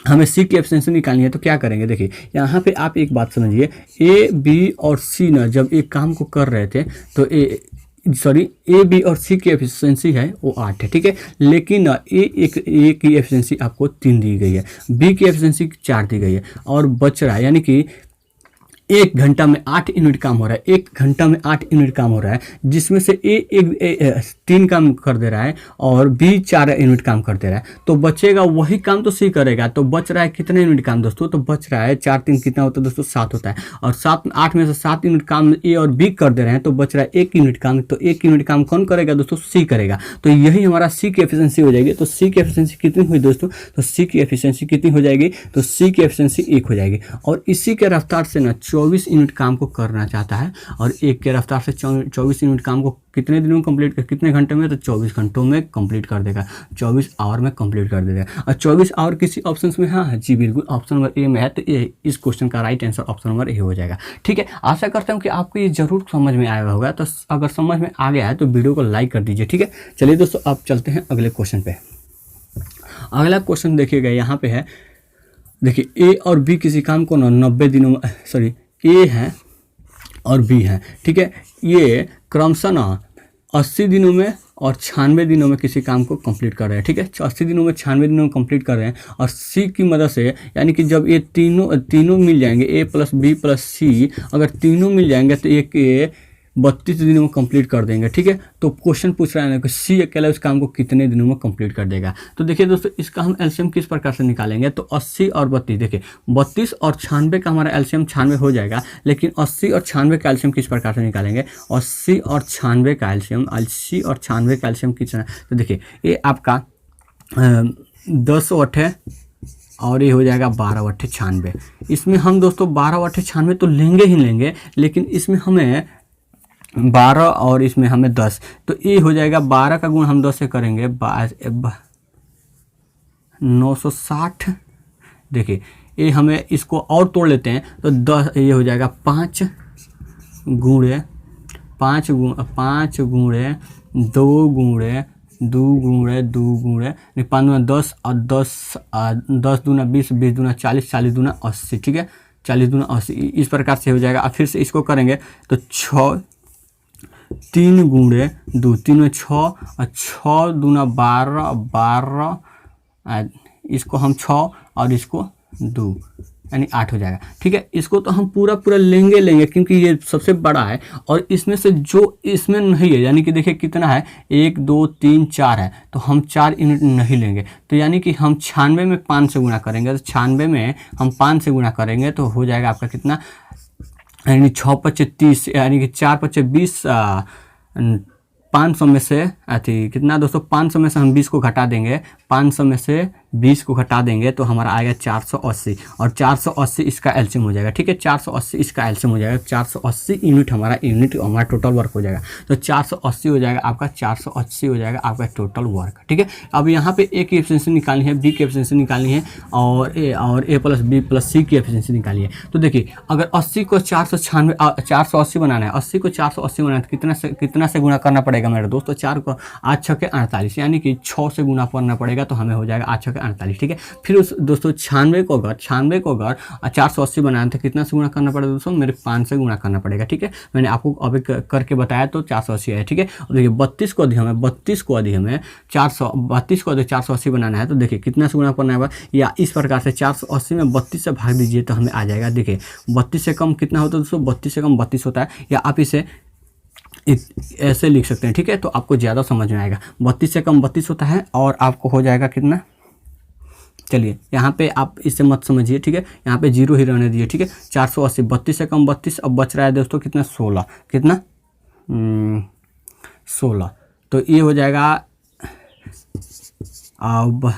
हमें सी की एफिशिएंसी निकालनी है, तो क्या करेंगे, देखिए यहाँ पे आप एक बात समझिए, ए बी और सी ना जब एक काम को कर रहे थे तो ए बी और सी की एफिशिएंसी है वो 8 है, ठीक है। लेकिन ए की एफिशिएंसी आपको 3 दी गई है, बी की एफिशिएंसी 4 दी गई है, और बच रहा है, यानी कि 1 घंटा में 8 यूनिट काम हो रहा है, 1 घंटा में 8 यूनिट काम हो रहा है, जिसमें से ए 3 काम कर दे रहा है और बी 4 यूनिट काम कर दे रहा है। तो बचेगा वही काम तो सी करेगा। तो बच रहा है कितने यूनिट काम दोस्तों, तो बच रहा है 4 3 कितना होता है दोस्तों, 7 होता है। और 8 में से 7 यूनिट काम ए और बी कर दे रहे हैं, तो बच रहा है 1 यूनिट काम। तो 1 यूनिट काम कौन करेगा दोस्तों, सी करेगा। तो यही हमारा सी की एफिशिएंसी हो जाएगी। तो सी की एफिशिएंसी कितनी हुई दोस्तों, तो सी की एफिशिएंसी कितनी हो जाएगी, तो सी की एफिशिएंसी 1 हो जाएगी। और इसी के रफ्तार से ना 24 यूनिट काम को करना चाहता है, और 1 के रफ्तार से 24 यूनिट काम को कितने दिनों में कंप्लीट कर, कितने घंटे में, तो 24 घंटों में कंप्लीट कर देगा, 24 आवर में कंप्लीट कर देगा। और 24 आवर किसी ऑप्शन में, हाँ जी बिल्कुल ऑप्शन नंबर ए में है। तो ये इस क्वेश्चन का right answer option number A हो जाएगा, ठीक है। आशा करता हूँ कि आपको ये जरूर समझ में आया होगा। तो अगर समझ में आ गया है तो वीडियो को लाइक कर दीजिए, ठीक है। चलिए दोस्तों अब चलते हैं अगले क्वेश्चन पे। अगला क्वेश्चन देखिएगा, यहाँ पे है, देखिए ए और बी किसी काम को 90 दिनों में, सॉरी ए है और बी है, ठीक है। ये क्रमशः ना 80 दिनों में और 96 दिनों में किसी काम को कंप्लीट कर रहे हैं, ठीक है। 80 दिनों में 96 दिनों में कंप्लीट कर रहे हैं। और सी की मदद से, यानी कि जब ये तीनों मिल जाएंगे, ए प्लस बी प्लस सी, अगर तीनों मिल जाएंगे तो ये 32 दिनों में कंप्लीट कर देंगे, ठीक है। तो क्वेश्चन पूछ रहा है ना कि सी अकेला उस काम को कितने दिनों में कंप्लीट कर देगा। तो देखिए दोस्तों इसका हम एलसीएम किस प्रकार से निकालेंगे, तो 80 और 32, देखिए 32 और 96 का हमारा एलसीएम 96 हो जाएगा। लेकिन 80 और 96 का एलसीएम किस प्रकार से निकालेंगे, 80 और 96 का एलसीएम, 80 और 96 का एलसीएम कितना, तो देखिए ये आपका 10 है और ये हो जाएगा 12 × 96। इसमें हम दोस्तों 12 × 96 तो लेंगे ही लेंगे, लेकिन इसमें हमें 12 और इसमें हमें 10, तो ये हो जाएगा 12 का गुण हम 10 से करेंगे 960। देखिए ये हमें इसको और तोड़ लेते हैं तो 10, ये हो जाएगा 5 गुणे 2 गुणे 2 गुणे 2 गुणे 5 दूना 10 और 10 दूना 20, 20 दूना 40, 40 दूना 80, ठीक है, 40 दूना 80 इस प्रकार से हो जाएगा। अब फिर से इसको करेंगे तो 6 3 गुणे 2, 3 में 6 और 6 दूना 12, 12 इसको हम 6 और इसको 2 यानी 8 हो जाएगा, ठीक है। इसको तो हम पूरा लेंगे क्योंकि ये सबसे बड़ा है और इसमें से जो इसमें नहीं है यानी कि देखिए कितना है 1 2 3 4 है तो हम 4 यूनिट नहीं लेंगे। तो यानी कि हम 96 में 5 से गुणा करेंगे, तो 96 में हम 5 से गुणा करेंगे तो हो जाएगा आपका कितना, यानी 6 पच्चे 30 यानी कि 4 पच्चे 20, 500 में से अथी कितना दोस्तों 500 में से हम 20 को घटा देंगे, 500 में से 20 को घटा देंगे तो हमारा आएगा 480 और 480 इसका एलसीएम हो जाएगा, ठीक है। 480 इसका एलसीएम हो जाएगा, 480 यूनिट हमारा टोटल वर्क हो जाएगा। तो 480 हो जाएगा आपका, 480 हो जाएगा आपका टोटल वर्क, ठीक है। अब यहाँ पे ए की एफिशिएंसी निकालनी है, बी की एफिशिएंसी निकालनी है और ए प्लस बी प्लस सी की एफिशिएंसी निकालनी है। तो देखिए अगर 80 को 480 बनाना है, 80 को 480 बनाना है तो कितना से गुणा करना पड़ेगा मेरे दोस्तों, 4 को 8 6 के 48 यानी कि 6 से गुणा करना पड़ेगा तो हमें हो जाएगा 8 6 के 48, ठीक है। फिर उस दोस्तों 96 को अगर 480 बनाना था कितना से गुणा करना पड़ेगा दोस्तों, मेरे 5 से गुणा करना पड़ेगा, ठीक है। मैंने आपको अभी करके बताया तो 480 है, ठीक है। और देखिए 32 को यदि हमें 480 बनाना है तो देखिए कितना से गुणा करना है या इस प्रकार से 480 में 32 से भाग दीजिए तो हमें आ जाएगा। देखिए 32 से कम कितना होता है दोस्तों, 32 से कम 32 होता है, या आप इसे ऐसे लिख सकते हैं, ठीक है, तो आपको ज़्यादा समझ में आएगा। 32 से कम 32 होता है और आपको हो जाएगा कितना, चलिए यहाँ पे आप इसे मत समझिए, ठीक है, यहाँ पे 0 ही रहने दीजिए, ठीक है। 480 32 से कम 32, अब बच रहा है दोस्तों कितना 16, कितना 16, तो ये हो जाएगा अब,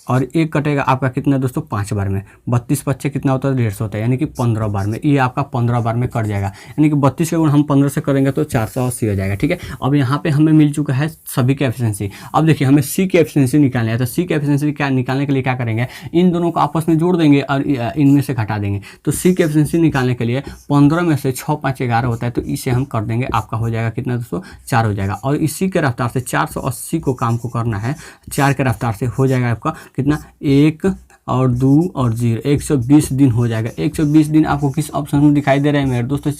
और एक कटेगा आपका कितना दोस्तों 5 बार में, 32 बच्चे कितना होता है 150 होता है यानी कि 15 बार में, ये आपका 15 बार में कट जाएगा, यानी कि 32 के गुण हम 15 से करेंगे तो 480 हो जाएगा, ठीक है। अब यहाँ पे हमें मिल चुका है सभी की एफिशिएंसी। अब देखिए हमें सी की एफिशिएंसी निकालना है, तो सी की एफिशिएंसी क्या निकालने के लिए क्या करेंगे, इन दोनों को आपस में जोड़ देंगे और इनमें से घटा देंगे। तो सी की एफिशिएंसी निकालने के लिए 15 में से 6 5 11 होता है तो इसे हम कर देंगे, आपका हो जाएगा कितना दोस्तों 4 हो जाएगा। और इसी के रफ्तार से 480 को काम को करना है, 4 के रफ्तार से हो जाएगा आपका कितना 1 और 2 और 0, 120 दिन हो जाएगा। 120 दिन आपको किस ऑप्शन में दिखाई दे रहे हैं मेरे दोस्तों,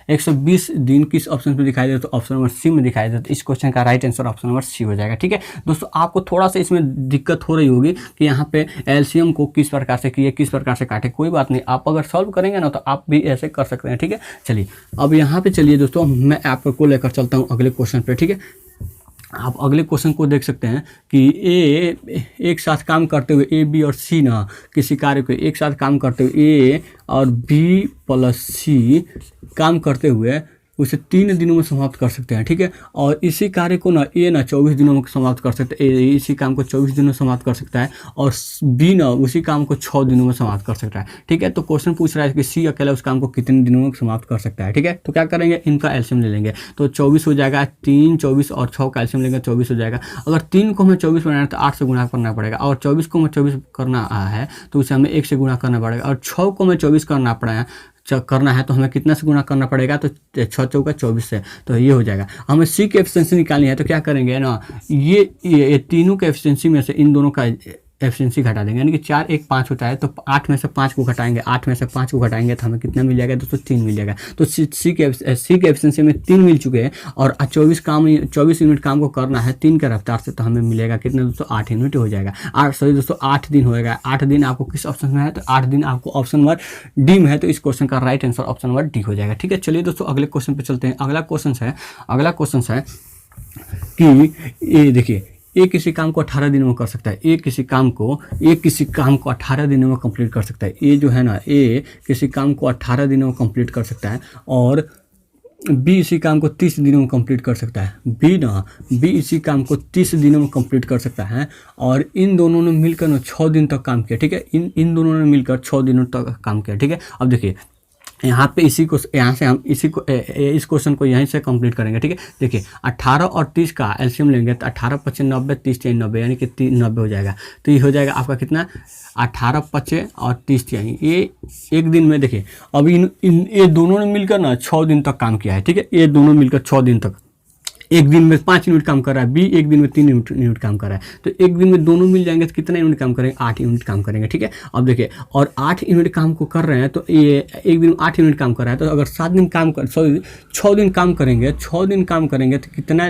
120 दिन किस ऑप्शन में दिखाई दे रहे हैं, तो ऑप्शन नंबर सी में दिखाई दे रहा है। तो इस क्वेश्चन का right answer option number C हो जाएगा, ठीक है दोस्तों। आपको थोड़ा सा इसमें दिक्कत हो रही होगी कि यहाँ पे एलसीएम को किस प्रकार से किए, किस प्रकार से काटे, कोई बात नहीं, आप अगर सॉल्व करेंगे ना तो आप भी ऐसे कर सकते हैं, ठीक है। चलिए अब यहाँ पे चलिए दोस्तों मैं आपको लेकर चलता हूँ अगले क्वेश्चन पे, ठीक है। आप अगले क्वेश्चन को देख सकते हैं कि ए एक साथ काम करते हुए ए बी और सी ना किसी कार्य को एक साथ काम करते हुए ए और बी प्लस सी काम करते हुए उसे 3 दिनों में समाप्त कर सकते हैं, ठीक है। और इसी कार्य को ना ए ना 24 दिनों में समाप्त कर सकते हैं, इसी काम को 24 दिनों में समाप्त कर सकता है और बी ना उसी काम को 6 दिनों में समाप्त कर सकता है, ठीक है। तो क्वेश्चन पूछ रहा है कि सी अकेला उस काम को कितने दिनों में समाप्त कर सकता है, ठीक है। तो क्या करेंगे, इनका एलसीएम ले लेंगे, तो 24 हो जाएगा, 3 24 और 6 का एलसीएम लेंगे 24 हो जाएगा। अगर 3 को हमें 24 बनाना है तो 8 से गुणा करना पड़ेगा, और 24 को हमें 24 करना है तो उसे हमें 1 से गुणा करना पड़ेगा, और 6 को हमें 24 करना है तो हमें कितना से गुणा करना पड़ेगा, तो 6 चौका 24 से, तो ये हो जाएगा। हमें सी की एफिशिएंसी निकालनी है तो क्या करेंगे ना, ये तीनों के एफिशिएंसी में से इन दोनों का एफिशिएंसी घटा देंगे, यानी कि 4 1 5 होता है तो 8 में से 5 को घटाएंगे, 8 में से 5 को घटाएंगे तो हमें कितना मिल जाएगा दोस्तों 3 मिल जाएगा। तो सी के एफिशिएंसी में 3 मिल चुके हैं और 24 यूनिट काम को करना है 3 के रफ्तार से, तो हमें मिलेगा कितना दोस्तों 8 यूनिट हो जाएगा। दोस्तों 8 दिन होएगा, 8 दिन आपको किस ऑप्शन में है, तो 8 दिन आपको ऑप्शन नंबर डी में है, तो इस क्वेश्चन का right answer option number D हो जाएगा, ठीक है। चलिए दोस्तों अगले क्वेश्चन पे चलते हैं। अगला क्वेश्चन है कि ये देखिए ए किसी काम को 18 दिनों में कर सकता है, ए किसी काम को 18 दिनों में कंप्लीट कर सकता है। ए जो है ना, ए किसी काम को 18 दिनों में कंप्लीट कर सकता है और बी इसी काम को 30 दिनों में कंप्लीट कर सकता है। बी इसी काम को 30 दिनों में कंप्लीट कर सकता है और इन दोनों ने मिलकर ना 6 दिन तक काम किया, ठीक है। इन दोनों ने मिलकर 6 दिनों तक काम किया, ठीक है। अब देखिए यहाँ पे इस क्वेश्चन को यहीं से कंप्लीट करेंगे, ठीक है। देखिए 18 और 30 का एलसीएम लेंगे तो 18 पच्चे 90, 30 3 90 यानी कि 90 हो जाएगा। तो ये हो जाएगा आपका कितना 18 पच्चे और 30 यानी ये एक दिन में। देखिए अब ये दोनों ने मिलकर ना 6 दिन तक काम किया है, ठीक है। ये दोनों मिलकर 6 दिन तक एक दिन में 5 यूनिट काम कर रहा है, बी एक दिन में 3 यूनिट काम कर रहा है, तो एक दिन में दोनों मिल जाएंगे तो कितना यूनिट काम करेंगे, 8 यूनिट काम करेंगे। ठीक है, अब देखिए, और 8 यूनिट काम को कर रहे हैं तो ये एक दिन में 8 यूनिट काम कर रहा है, तो अगर 7 दिन काम कर 6 दिन काम करेंगे, 6 दिन काम करेंगे तो कितना,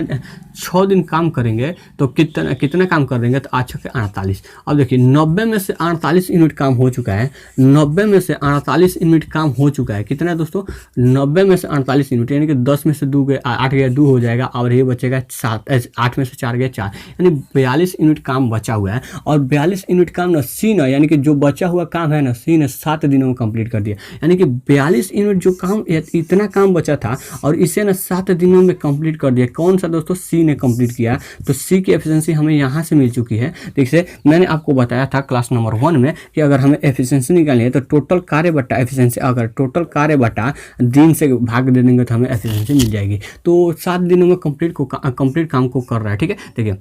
6 दिन काम करेंगे तो कितना काम कर देंगे, तो 8 6 48। अब देखिए 90 में से 48 यूनिट काम हो चुका है, 90 में से 48 यूनिट काम हो चुका है। कितना है दोस्तों, 90 में से 48 यूनिट, यानी कि 10 में से 2 गए 8 गया 2 हो जाएगा, और ये बचेगा 7, 8 में से 4 गया 4, यानी 42 यूनिट काम बचा हुआ है। और 42 यूनिट काम ना सी ना, यानी कि जो बचा हुआ काम है ना सी ने 7 दिनों में कंप्लीट कर दिया, यानी कि 42 यूनिट जो काम, इतना काम बचा था और इसे ना 7 दिनों में कंप्लीट कर दिया। कौन सा दोस्तों, सी ने कंप्लीट किया। तो सी की एफिशिएंसी हमें यहाँ से मिल चुकी है। देखिए मैंने आपको बताया था क्लास नंबर 1 में कि अगर हमें एफिशिएंसी निकालनी है तो टोटल कार्य बटा एफिशिएंसी, अगर टोटल कार्य बटा दिन से भाग दे देंगे तो हमें एफिशिएंसी मिल जाएगी। तो 7 दिनों में कंप्लीट काम को कर रहा है। ठीक है, देखिए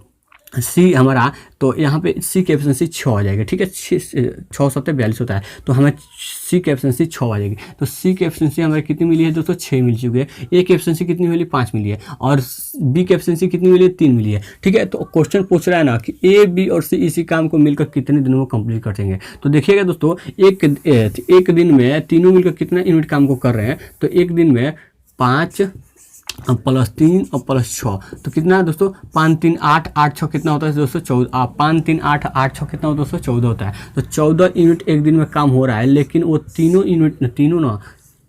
सी हमारा, तो यहाँ पे सी की एफिशिएंसी 6 आ जाएगी। ठीक है, 6 7 42 होता है, तो हमें सी की एफिशिएंसी 6 आ जाएगी। तो सी की एफिशिएंसी हमारी कितनी मिली है दोस्तों, 6 मिल चुकी है। ए की एफिशिएंसी कितनी मिली, 5 मिली है, और बी की एफिशिएंसी कितनी मिली है, 3 मिली है। ठीक है, तो क्वेश्चन पूछ रहा है ना कि ए बी और सी इसी काम को मिलकर कितने दिनों में कंप्लीट कर देंगे। तो देखिएगा दोस्तों, एक दिन में तीनों मिलकर कितना यूनिट काम को कर रहे हैं, तो एक दिन में 5 प्लस 3 और प्लस 6, तो कितना है दोस्तों, 5 3 8 8 6 कितना होता है दोस्तों, 14। 5 3 8 8 6 कितना होता है दोस्तों, 14 होता है। तो 14 यूनिट एक दिन में काम हो रहा है, लेकिन वो तीनों ना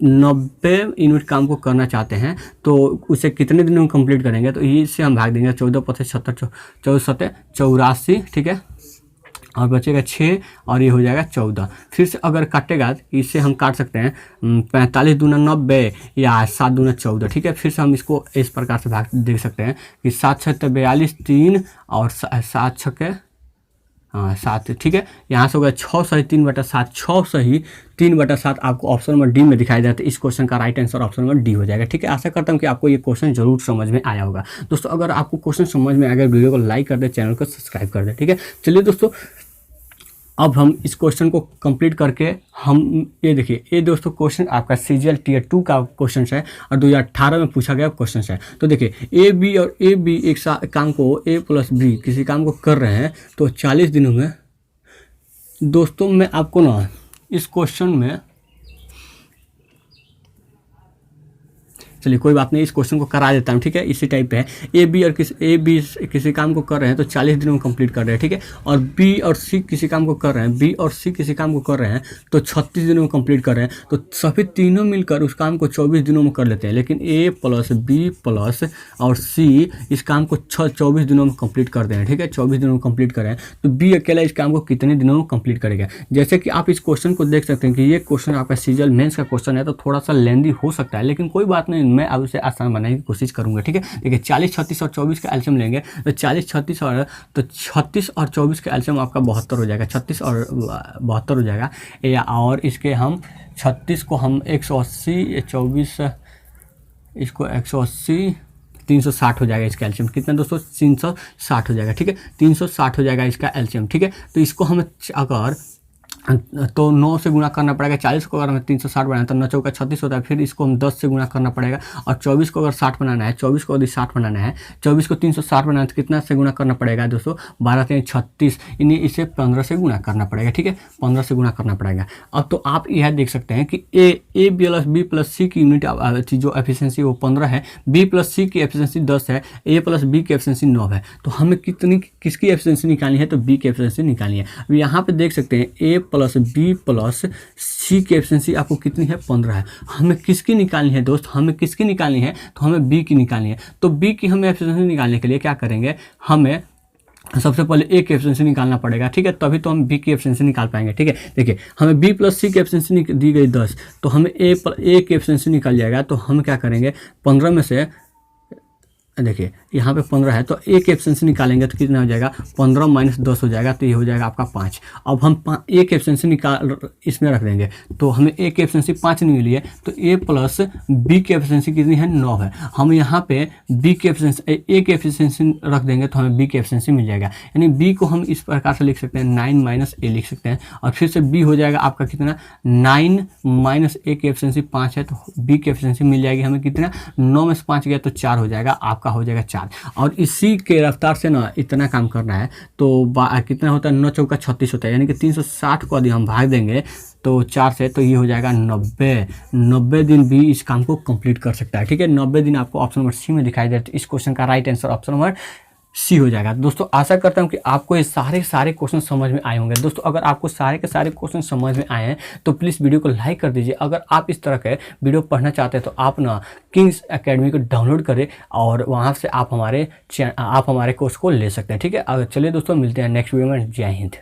90 यूनिट काम को करना चाहते हैं, तो उसे कितने दिनों में कंप्लीट करेंगे। तो इससे हम भाग देंगे, 14 + 70 14 7 84। ठीक है, और बचेगा 6 और ये हो जाएगा 14। फिर से अगर काटेगा तो इससे हम काट सकते हैं 45 दूना 90 या 7 दूना 14। ठीक है, फिर से हम इसको इस प्रकार से भाग देख सकते हैं कि 7 6 42 3 और 7 6 7। ठीक है, यहाँ से होगा 6 सही 3/7, 6 सही 3/7 आपको ऑप्शन नंबर डी में दिखाई देता है। इस क्वेश्चन का right answer option number D हो जाएगा। ठीक है, आशा करता हूँ कि आपको ये क्वेश्चन जरूर समझ में आया होगा। दोस्तों अगर आपको क्वेश्चन समझ में आ गया, वीडियो को लाइक कर दे, चैनल को सब्सक्राइब कर दे। ठीक है, चलिए दोस्तों, अब हम इस क्वेश्चन को कंप्लीट करके हम ये देखिए, ये दोस्तों क्वेश्चन आपका सीजीएल टियर 2 का क्वेश्चन है और 2018 में पूछा गया क्वेश्चन है। तो देखिए ए बी और ए बी एक काम को ए प्लस बी किसी काम को कर रहे हैं, तो 40 दिनों में दोस्तों मैं आपको ना इस क्वेश्चन में, चलिए कोई बात नहीं, इस क्वेश्चन को करा देता हूँ। ठीक है, इसी टाइप पे है, ए बी किसी काम को कर रहे हैं तो 40 दिनों में कंप्लीट कर रहे हैं। ठीक है, और बी और सी किसी काम को कर रहे हैं, बी और सी किसी काम को कर रहे हैं तो 36 दिनों में कंप्लीट कर रहे हैं। तो सभी तीनों मिलकर उस काम को 24 दिनों में कर लेते हैं, लेकिन ए प्लस बी प्लस और सी इस काम को 24 दिनों में कंप्लीट कर दें। ठीक है, 24 दिनों में कंप्लीट करें, तो बी अकेला इस काम को कितने दिनों में कंप्लीट करेगा। जैसे कि आप इस क्वेश्चन को देख सकते हैं कि ये क्वेश्चन आपका सीजीएल मेंस का क्वेश्चन है, तो थोड़ा सा लेंदी हो सकता है, लेकिन कोई बात नहीं, मैं अब उसे आसान बनाने की कोशिश करूंगा। ठीक है, देखिए 40 36 और 24 का एलसीएम लेंगे तो 40 36 और 24 का एलसीएम आपका 72 हो जाएगा, 36 और 72 हो जाएगा। और इसके हम 36 को हम 180, 24 इसको 180 360 हो जाएगा इसका एलसीएम। कितना दोस्तों, 360 हो जाएगा। ठीक है, 360 हो जाएगा इसका एलसीएम। ठीक है, तो इसको हमें अगर तो 9 से गुणा करना पड़ेगा। 40 को अगर हमें 360 बनाना है तो 9 चौका 36 होता है, फिर इसको हम 10 से गुणा करना पड़ेगा। और 24 को अगर 60 बनाना है, 24 को यदि 60 बनाना है, 24 को 360 बनाना है तो कितना से गुणा करना पड़ेगा दोस्तों, 12 3 36, इन्हें इसे 15 से गुणा करना पड़ेगा। ठीक है, 15 से गुणा करना पड़ेगा। अब तो आप यह देख सकते हैं कि ए प्लस बी प्लस सी की यूनिट जो एफिशिएंसी वो 15 है, बी प्लस सी की एफिशिएंसी 10 है, ए प्लस बी की एफिशिएंसी 9 है। तो हमें किसकी एफिशिएंसी निकालनी है, तो बी की एफिशिएंसी निकालनी है। अब यहाँ पे देख सकते हैं ए प्लस बी प्लस सी की एफिशिएंसी आपको कितनी है, 15 है। हमें किसकी निकालनी है दोस्त, हमें किसकी निकालनी है, तो हमें बी की निकालनी है। तो बी की हमें एफिशिएंसी निकालने के लिए क्या करेंगे, हमें सबसे पहले ए की एफिशिएंसी निकालना पड़ेगा। ठीक है, तभी तो हम बी की एफिशिएंसी निकाल पाएंगे। ठीक है, देखिए हमें बी प्लस सी की एफिशिएंसी दी गई 10, तो हमें ए की एफिशिएंसी निकल जाएगा। तो हम क्या करेंगे, 15 में से देखिए यहाँ पे 15 है, तो ए की एफिशिएंसी निकालेंगे तो कितना हो जाएगा, 15 माइनस 10 हो जाएगा, तो ये हो जाएगा आपका 5। अब हम ए की एफिशिएंसी निकाल इसमें रख देंगे, तो हमें ए की एफिशिएंसी 5 नहीं मिली है, तो ए प्लस बी की एफिशिएंसी कितनी है, 9 है। हम यहाँ पे बी की एफिशिएंसी ए की एफिशिएंसी रख देंगे तो हमें बी की एफिशिएंसी मिल जाएगा। यानी बी को हम इस प्रकार से लिख सकते हैं, 9 माइनस ए लिख सकते हैं, और फिर से बी हो जाएगा आपका कितना, 9 माइनस ए की एफिशिएंसी 5 है, तो बी की एफिशिएंसी मिल जाएगी हमें कितना, 9 में से 5 गया तो 4 हो जाएगा, आपका हो जाएगा 4। रफ्तार, और इसी के रफ्तार से ना इतना काम करना है तो कितना होता है, 9 चौका 36 होता है, यानी कि 360 को यदि हम भाग देंगे तो 4 से, तो ये हो जाएगा 90 दिन भी इस काम को कंप्लीट कर सकता है। ठीक है, 90 दिन आपको ऑप्शन नंबर सी में दिखाई दे रहा है, तो इस क्वेश्चन का right answer option number C हो जाएगा। दोस्तों आशा करता हूं कि आपको ये सारे क्वेश्चन समझ में आए होंगे। दोस्तों अगर आपको सारे के सारे क्वेश्चन समझ में आए हैं तो प्लीज़ वीडियो को लाइक कर दीजिए। अगर आप इस तरह के वीडियो पढ़ना चाहते हैं तो आप ना किंग्स एकेडमी को डाउनलोड करें और वहां से आप हमारे कोर्स को ले सकते हैं। ठीक है, चलिए दोस्तों मिलते हैं नेक्स्ट वीडियो में। जय हिंद।